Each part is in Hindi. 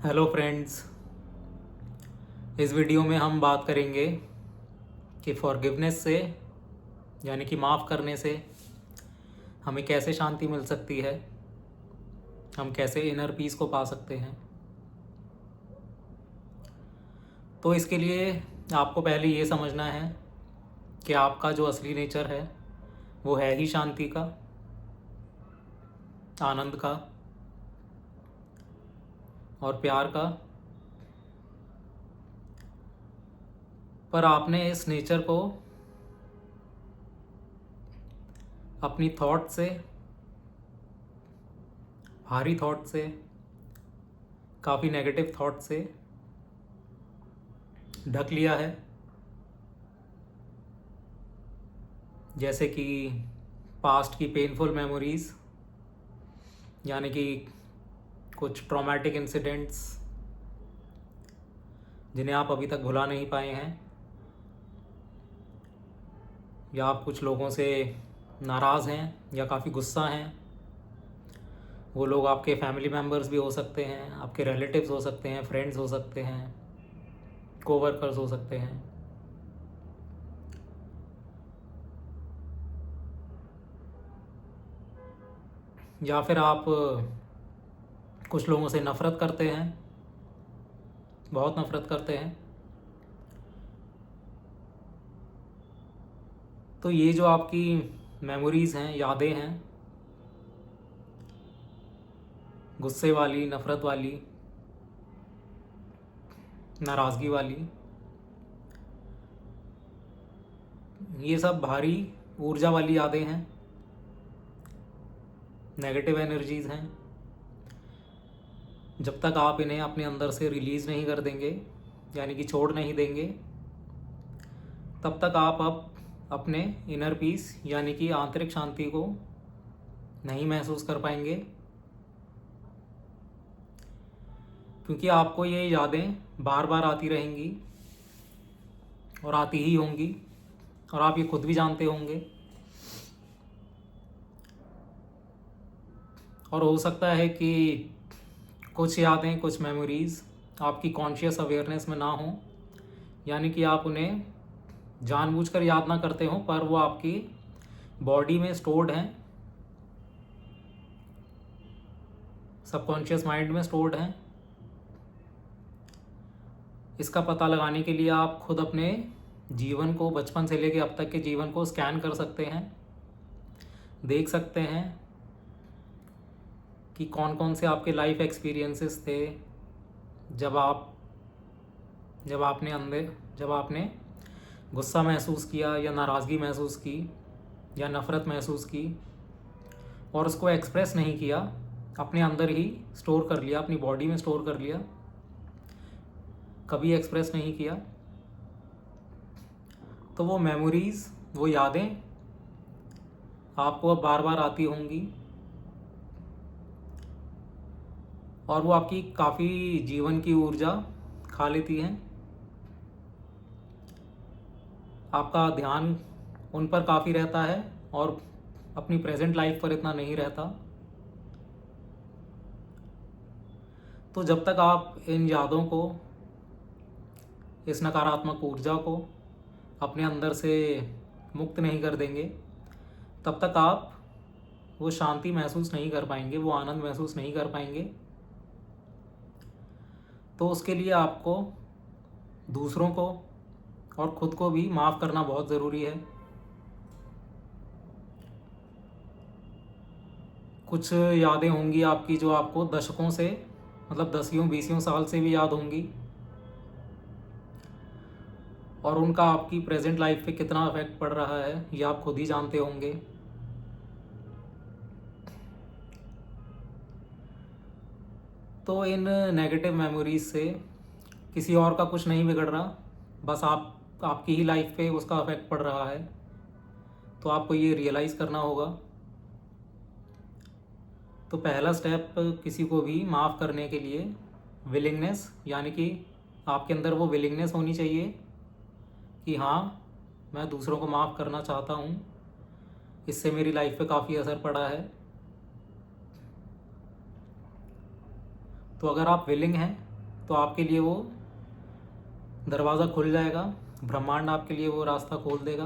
Hello friends. इस वीडियो में हम बात करेंगे कि फॉरगिवनेस से यानी कि माफ़ करने से हमें कैसे शांति मिल सकती है, हम कैसे इनर पीस को पा सकते हैं। तो इसके लिए आपको पहले ये समझना है कि आपका जो असली नेचर है वो है ही शांति का, आनंद का और प्यार का। पर आपने इस नेचर को अपनी थॉट से, भारी थॉट से, काफ़ी नेगेटिव थॉट से ढक लिया है। जैसे कि पास्ट की पेनफुल मेमोरीज़, यानी कि कुछ ट्रॉमेटिक इंसिडेंट्स जिन्हें आप अभी तक भुला नहीं पाए हैं, या आप कुछ लोगों से नाराज़ हैं या काफ़ी गुस्सा हैं। वो लोग आपके फैमिली मेम्बर्स भी हो सकते हैं, आपके रिलेटिव्स हो सकते हैं, फ्रेंड्स हो सकते हैं, कोवर्कर्स हो सकते हैं। या फिर आप कुछ लोगों से नफ़रत करते हैं, बहुत नफ़रत करते हैं। तो ये जो आपकी मेमोरीज़ हैं, यादें हैं, गुस्से वाली, नफ़रत वाली, नाराज़गी वाली, ये सब भारी ऊर्जा वाली यादें हैं, नेगेटिव एनर्जीज़ हैं। जब तक आप इन्हें अपने अंदर से रिलीज़ नहीं कर देंगे, यानी कि छोड़ नहीं देंगे, तब तक आप अपने इनर पीस यानी कि आंतरिक शांति को नहीं महसूस कर पाएंगे। क्योंकि आपको ये यादें बार बार आती रहेंगी और आती ही होंगी, और आप ये खुद भी जानते होंगे। और हो सकता है कि कुछ यादें, कुछ मेमोरीज़ आपकी कॉन्शियस अवेयरनेस में ना हों, यानी कि आप उन्हें जानबूझकर याद ना करते हों, पर वो आपकी बॉडी में स्टोर्ड हैं, सबकॉन्शियस माइंड में स्टोर्ड हैं। इसका पता लगाने के लिए आप खुद अपने जीवन को, बचपन से लेकर अब तक के जीवन को स्कैन कर सकते हैं, देख सकते हैं कि कौन कौन से आपके लाइफ एक्सपीरियंसेस थे जब आपने गुस्सा महसूस किया या नाराज़गी महसूस की या नफ़रत महसूस की, और उसको एक्सप्रेस नहीं किया, अपने अंदर ही स्टोर कर लिया, अपनी बॉडी में स्टोर कर लिया, कभी एक्सप्रेस नहीं किया। तो वो मेमोरीज़, वो यादें आपको अब बार बार आती होंगी, और वो आपकी काफ़ी जीवन की ऊर्जा खा लेती हैं। आपका ध्यान उन पर काफ़ी रहता है और अपनी प्रेजेंट लाइफ पर इतना नहीं रहता। तो जब तक आप इन यादों को, इस नकारात्मक ऊर्जा को अपने अंदर से मुक्त नहीं कर देंगे, तब तक आप वो शांति महसूस नहीं कर पाएंगे, वो आनंद महसूस नहीं कर पाएंगे। तो उसके लिए आपको दूसरों को और ख़ुद को भी माफ़ करना बहुत ज़रूरी है। कुछ यादें होंगी आपकी जो आपको दशकों से, मतलब 10-20 साल से भी याद होंगी, और उनका आपकी प्रेजेंट लाइफ पे कितना इफेक्ट पड़ रहा है ये आप खुद ही जानते होंगे। तो इन नेगेटिव मेमोरीज से किसी और का कुछ नहीं बिगड़ रहा, बस आपकी ही लाइफ पे उसका इफेक्ट पड़ रहा है। तो आपको ये रियलाइज़ करना होगा। तो पहला स्टेप किसी को भी माफ़ करने के लिए विलिंगनेस, यानी कि आपके अंदर वो विलिंगनेस होनी चाहिए कि हाँ, मैं दूसरों को माफ़ करना चाहता हूँ, इससे मेरी लाइफ पे काफ़ी असर पड़ा है। तो अगर आप विलिंग हैं तो आपके लिए वो दरवाज़ा खुल जाएगा, ब्रह्मांड आपके लिए वो रास्ता खोल देगा।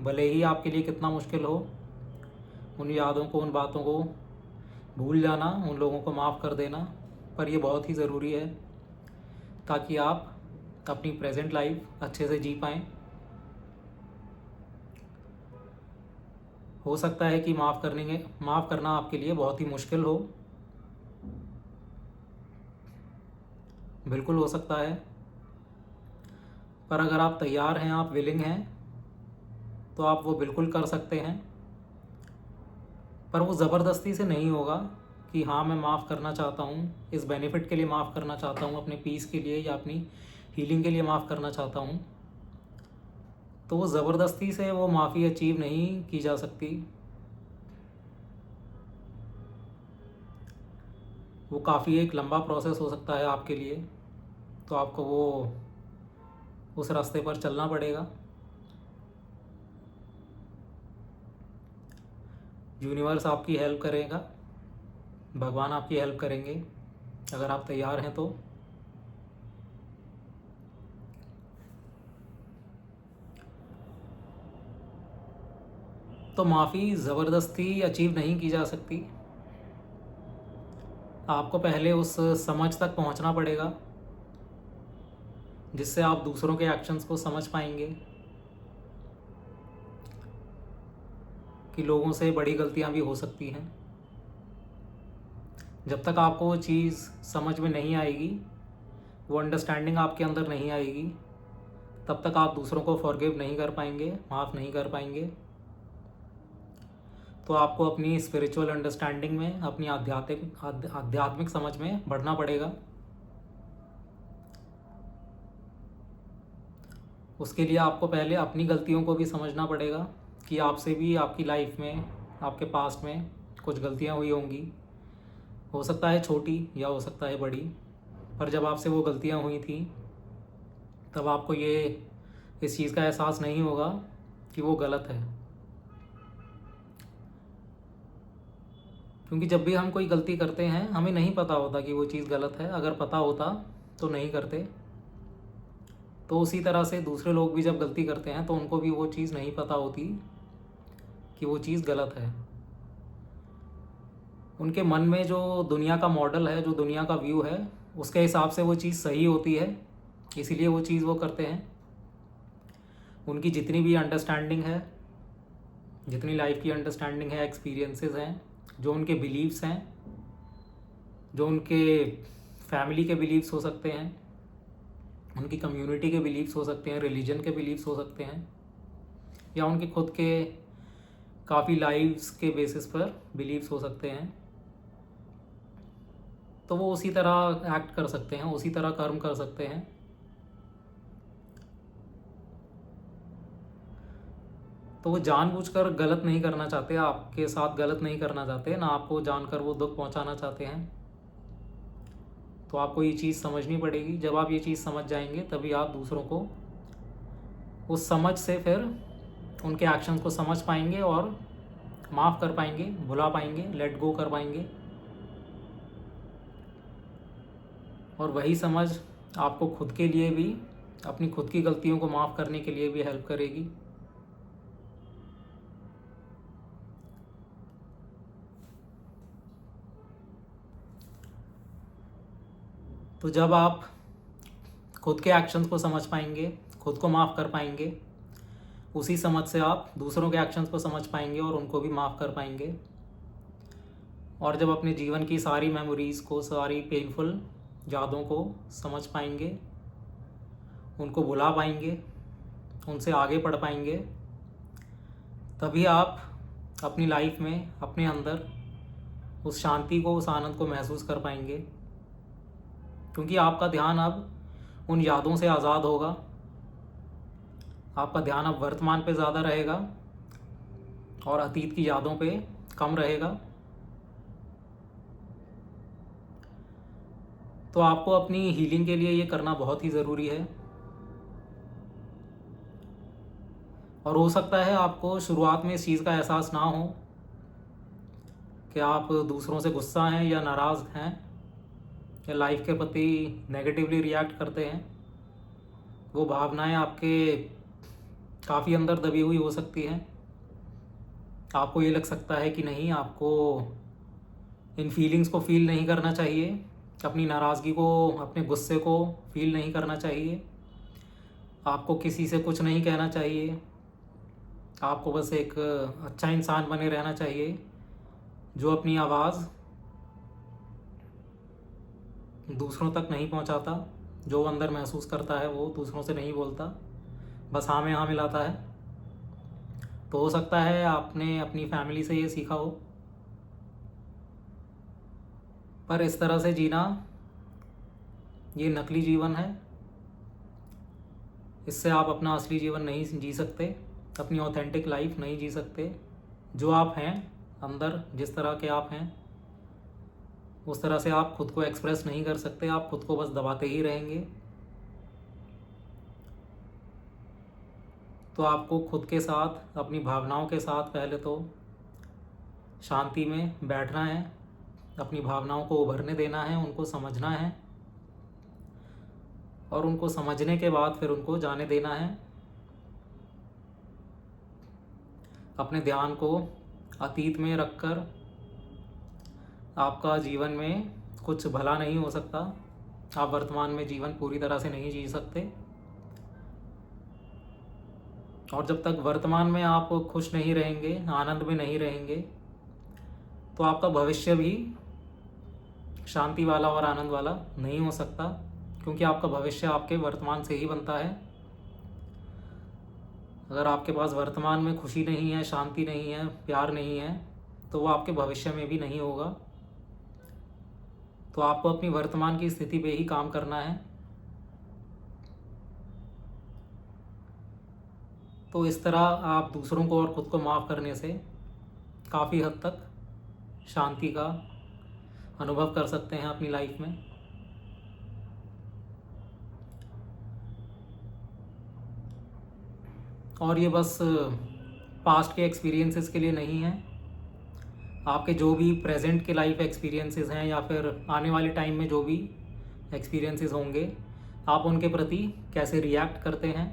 भले ही आपके लिए कितना मुश्किल हो, उन यादों को, उन बातों को भूल जाना, उन लोगों को माफ़ कर देना, पर ये बहुत ही ज़रूरी है ताकि आप अपनी प्रेजेंट लाइफ अच्छे से जी पाएँ। हो सकता है कि माफ़ करना आपके लिए बहुत ही मुश्किल हो, बिल्कुल हो सकता है, पर अगर आप तैयार हैं, आप विलिंग हैं, तो आप वो बिल्कुल कर सकते हैं। पर वो ज़बरदस्ती से नहीं होगा कि हाँ मैं माफ़ करना चाहता हूँ, इस बेनिफिट के लिए माफ़ करना चाहता हूँ, अपने पीस के लिए या अपनी हीलिंग के लिए माफ़ करना चाहता हूँ। तो वो ज़बरदस्ती से वो माफ़ी अचीव नहीं की जा सकती। वो काफ़ी एक लंबा प्रोसेस हो सकता है आपके लिए, तो आपको वो उस रास्ते पर चलना पड़ेगा। यूनिवर्स आपकी हेल्प करेगा, भगवान आपकी हेल्प करेंगे अगर आप तैयार हैं तो। माफ़ी ज़बरदस्ती अचीव नहीं की जा सकती। आपको पहले उस समझ तक पहुंचना पड़ेगा जिससे आप दूसरों के एक्शंस को समझ पाएंगे कि लोगों से बड़ी गलतियां भी हो सकती हैं। जब तक आपको वो चीज़ समझ में नहीं आएगी, वो अंडरस्टैंडिंग आपके अंदर नहीं आएगी, तब तक आप दूसरों को फॉरगिव नहीं कर पाएंगे, माफ़ नहीं कर पाएंगे। तो आपको अपनी स्पिरिचुअल अंडरस्टैंडिंग में, अपनी आध्यात्मिक समझ में बढ़ना पड़ेगा। उसके लिए आपको पहले अपनी गलतियों को भी समझना पड़ेगा कि आपसे भी आपकी लाइफ में, आपके पास्ट में कुछ गलतियां हुई होंगी। हो सकता है छोटी या हो सकता है बड़ी, पर जब आपसे वो गलतियां हुई थी तब आपको इस चीज़ का एहसास नहीं होगा कि वो गलत है। क्योंकि जब भी हम कोई गलती करते हैं हमें नहीं पता होता कि वो चीज़ गलत है। अगर पता होता तो नहीं करते। तो उसी तरह से दूसरे लोग भी जब गलती करते हैं तो उनको भी वो चीज़ नहीं पता होती कि वो चीज़ गलत है। उनके मन में जो दुनिया का मॉडल है, जो दुनिया का व्यू है, उसके हिसाब से वो चीज़ सही होती है, इसीलिए वो चीज़ वो करते हैं। उनकी जितनी भी अंडरस्टैंडिंग है, जितनी लाइफ की अंडरस्टैंडिंग है, एक्सपीरियंसेस हैं, जो उनके बिलीव्स हैं, जो उनके फैमिली के बिलीव्स हो सकते हैं, उनकी कम्युनिटी के बिलीव्स हो सकते हैं, रिलीजन के बिलीव्स हो सकते हैं, या उनके खुद के काफ़ी लाइव्स के बेसिस पर बिलीव्स हो सकते हैं, तो वो उसी तरह एक्ट कर सकते हैं, उसी तरह कर्म कर सकते हैं। तो वो जानबूझकर गलत नहीं करना चाहते, आपके साथ गलत नहीं करना चाहते, ना आपको जानकर वो दुख पहुंचाना चाहते हैं। तो आपको ये चीज़ समझनी पड़ेगी। जब आप ये चीज़ समझ जाएंगे तभी आप दूसरों को उस समझ से फिर उनके एक्शंस को समझ पाएंगे और माफ़ कर पाएंगे, भुला पाएंगे, लेट गो कर पाएंगे। और वही समझ आपको खुद के लिए भी, अपनी खुद की गलतियों को माफ़ करने के लिए भी हेल्प करेगी। तो जब आप खुद के एक्शंस को समझ पाएंगे, खुद को माफ़ कर पाएंगे, उसी समझ से आप दूसरों के एक्शंस को समझ पाएंगे और उनको भी माफ़ कर पाएंगे। और जब अपने जीवन की सारी मेमोरीज़ को, सारी पेनफुल यादों को समझ पाएंगे, उनको भुला पाएंगे, उनसे आगे बढ़ पाएंगे, तभी आप अपनी लाइफ में, अपने अंदर उस शांति को, उस आनंद को महसूस कर पाएंगे। क्योंकि आपका ध्यान अब उन यादों से आज़ाद होगा, आपका ध्यान अब वर्तमान पे ज़्यादा रहेगा और अतीत की यादों पे कम रहेगा। तो आपको अपनी हीलिंग के लिए ये करना बहुत ही ज़रूरी है। और हो सकता है आपको शुरुआत में इस चीज़ का एहसास ना हो कि आप दूसरों से गुस्सा हैं या नाराज़ हैं या लाइफ के प्रति नेगेटिवली रिएक्ट करते हैं, वो भावनाएं आपके काफ़ी अंदर दबी हुई हो सकती हैं। आपको ये लग सकता है कि नहीं, आपको इन फीलिंग्स को फील नहीं करना चाहिए, अपनी नाराज़गी को, अपने गुस्से को फील नहीं करना चाहिए, आपको किसी से कुछ नहीं कहना चाहिए, आपको बस एक अच्छा इंसान बने रहना चाहिए जो अपनी आवाज़ दूसरों तक नहीं पहुंचाता, जो अंदर महसूस करता है वो दूसरों से नहीं बोलता, बस हाँ में हाँ मिलाता है। तो हो सकता है आपने अपनी फैमिली से ये सीखा हो, पर इस तरह से जीना ये नकली जीवन है। इससे आप अपना असली जीवन नहीं जी सकते, अपनी ऑथेंटिक लाइफ नहीं जी सकते। जो आप हैं अंदर, जिस तरह के आप हैं उस तरह से आप खुद को एक्सप्रेस नहीं कर सकते, आप खुद को बस दबाते ही रहेंगे। तो आपको खुद के साथ, अपनी भावनाओं के साथ पहले तो शांति में बैठना है, अपनी भावनाओं को उभरने देना है, उनको समझना है, और उनको समझने के बाद फिर उनको जाने देना है। अपने ध्यान को अतीत में रखकर आपका जीवन में कुछ भला नहीं हो सकता, आप वर्तमान में जीवन पूरी तरह से नहीं जी सकते। और जब तक वर्तमान में आप खुश नहीं रहेंगे, आनंद में नहीं रहेंगे, तो आपका भविष्य भी शांति वाला और आनंद वाला नहीं हो सकता, क्योंकि आपका भविष्य आपके वर्तमान से ही बनता है। अगर आपके पास वर्तमान में खुशी नहीं है, शांति नहीं है, प्यार नहीं है, तो वो आपके भविष्य में भी नहीं होगा। तो आपको अपनी वर्तमान की स्थिति पे ही काम करना है। तो इस तरह आप दूसरों को और ख़ुद को माफ़ करने से काफ़ी हद तक शांति का अनुभव कर सकते हैं अपनी लाइफ में। और ये बस पास्ट के एक्सपीरियंसेस के लिए नहीं है, आपके जो भी प्रेजेंट के लाइफ एक्सपीरियंसेस हैं या फिर आने वाले टाइम में जो भी एक्सपीरियंसेस होंगे, आप उनके प्रति कैसे रिएक्ट करते हैं।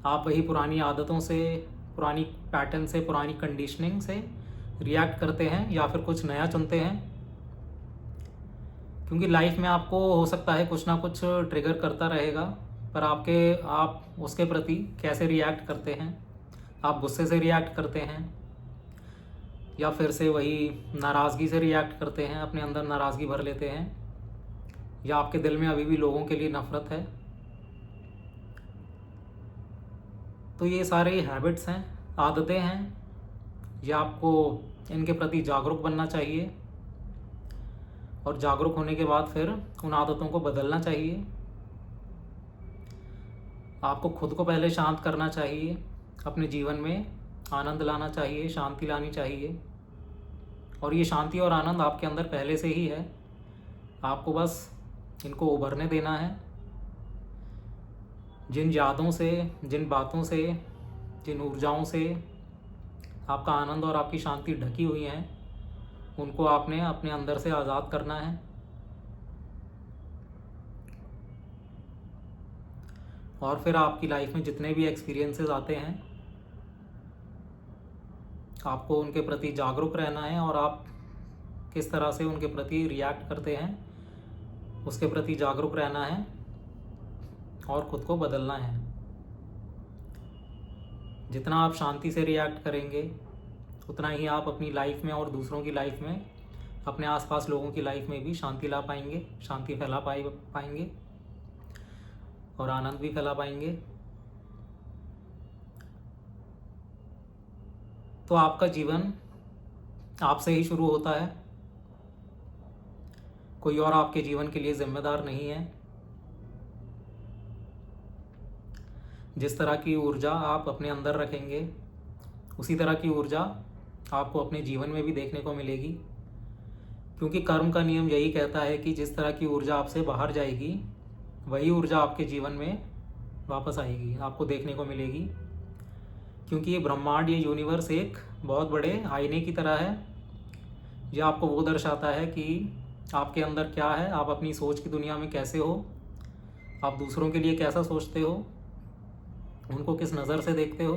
आप वही पुरानी आदतों से, पुरानी पैटर्न से, पुरानी कंडीशनिंग से रिएक्ट करते हैं या फिर कुछ नया चुनते हैं। क्योंकि लाइफ में आपको हो सकता है कुछ ना कुछ ट्रिगर करता रहेगा, पर आप उसके प्रति कैसे रिएक्ट करते हैं। आप गुस्से से रिएक्ट करते हैं या फिर से वही नाराज़गी से रिएक्ट करते हैं, अपने अंदर नाराज़गी भर लेते हैं, या आपके दिल में अभी भी लोगों के लिए नफ़रत है। तो ये सारे हैबिट्स हैं, आदतें हैं, ये आपको इनके प्रति जागरूक बनना चाहिए, और जागरूक होने के बाद फिर उन आदतों को बदलना चाहिए। आपको खुद को पहले शांत करना चाहिए, अपने जीवन में आनंद लाना चाहिए, शांति लानी चाहिए। और ये शांति और आनंद आपके अंदर पहले से ही है, आपको बस इनको उभरने देना है। जिन यादों से, जिन बातों से, जिन ऊर्जाओं से आपका आनंद और आपकी शांति ढकी हुई हैं, उनको आपने अपने अंदर से आज़ाद करना है। और फिर आपकी लाइफ में जितने भी एक्सपीरियंसेस आते हैं, आपको उनके प्रति जागरूक रहना है, और आप किस तरह से उनके प्रति रिएक्ट करते हैं उसके प्रति जागरूक रहना है, और ख़ुद को बदलना है। जितना आप शांति से रिएक्ट करेंगे, उतना ही आप अपनी लाइफ में और दूसरों की लाइफ में, अपने आसपास लोगों की लाइफ में भी शांति ला पाएंगे, शांति फैला पाएंगे और आनंद भी फैला पाएंगे। तो आपका जीवन आपसे ही शुरू होता है, कोई और आपके जीवन के लिए जिम्मेदार नहीं है। जिस तरह की ऊर्जा आप अपने अंदर रखेंगे, उसी तरह की ऊर्जा आपको अपने जीवन में भी देखने को मिलेगी। क्योंकि कर्म का नियम यही कहता है कि जिस तरह की ऊर्जा आपसे बाहर जाएगी, वही ऊर्जा आपके जीवन में वापस आएगी, आपको देखने को मिलेगी। क्योंकि ये ब्रह्मांड, ये यूनिवर्स एक बहुत बड़े आईने की तरह है। यह आपको वो दर्शाता है कि आपके अंदर क्या है, आप अपनी सोच की दुनिया में कैसे हो, आप दूसरों के लिए कैसा सोचते हो, उनको किस नज़र से देखते हो,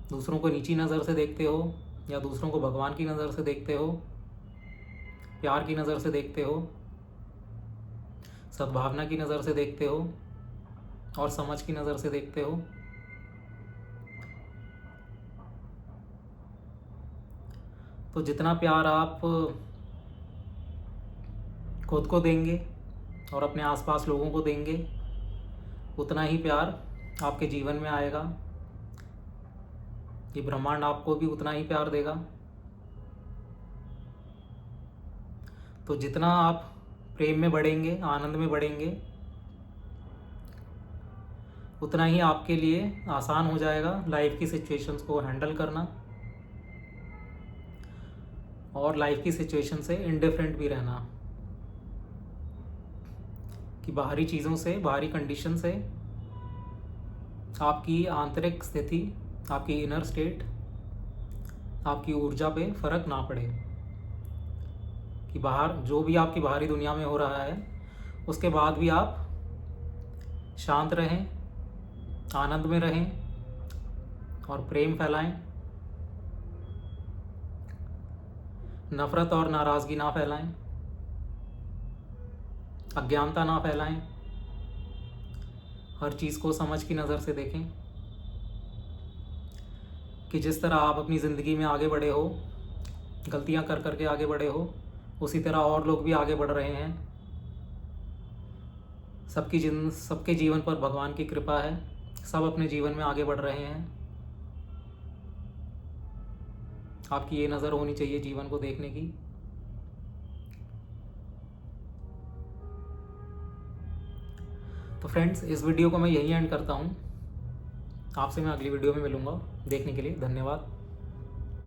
दूसरों को नीची नज़र से देखते हो या दूसरों को भगवान की नज़र से देखते हो, प्यार की नज़र से देखते हो, सद्भावना की नज़र से देखते हो और समझ की नज़र से देखते हो। तो जितना प्यार आप खुद को देंगे और अपने आसपास लोगों को देंगे, उतना ही प्यार आपके जीवन में आएगा। ये ब्रह्मांड आपको भी उतना ही प्यार देगा। तो जितना आप प्रेम में बढ़ेंगे, आनंद में बढ़ेंगे, उतना ही आपके लिए आसान हो जाएगा लाइफ की सिचुएशंस को हैंडल करना और लाइफ की सिचुएशन से इंडिफरेंट भी रहना, कि बाहरी चीज़ों से, बाहरी कंडीशन से आपकी आंतरिक स्थिति, आपकी इनर स्टेट, आपकी ऊर्जा पे फर्क ना पड़े। कि बाहर जो भी आपकी बाहरी दुनिया में हो रहा है उसके बाद भी आप शांत रहें, आनंद में रहें और प्रेम फैलाएं, नफरत और नाराज़गी ना फैलाएं, अज्ञानता ना फैलाएं, हर चीज़ को समझ की नज़र से देखें। कि जिस तरह आप अपनी ज़िंदगी में आगे बढ़े हो, गलतियां कर करके आगे बढ़े हो, उसी तरह और लोग भी आगे बढ़ रहे हैं। सबके जीवन पर भगवान की कृपा है, सब अपने जीवन में आगे बढ़ रहे हैं। आपकी ये नज़र होनी चाहिए जीवन को देखने की। तो फ्रेंड्स, इस वीडियो को मैं यहीं एंड करता हूँ। आपसे मैं अगली वीडियो में मिलूँगा। देखने के लिए धन्यवाद।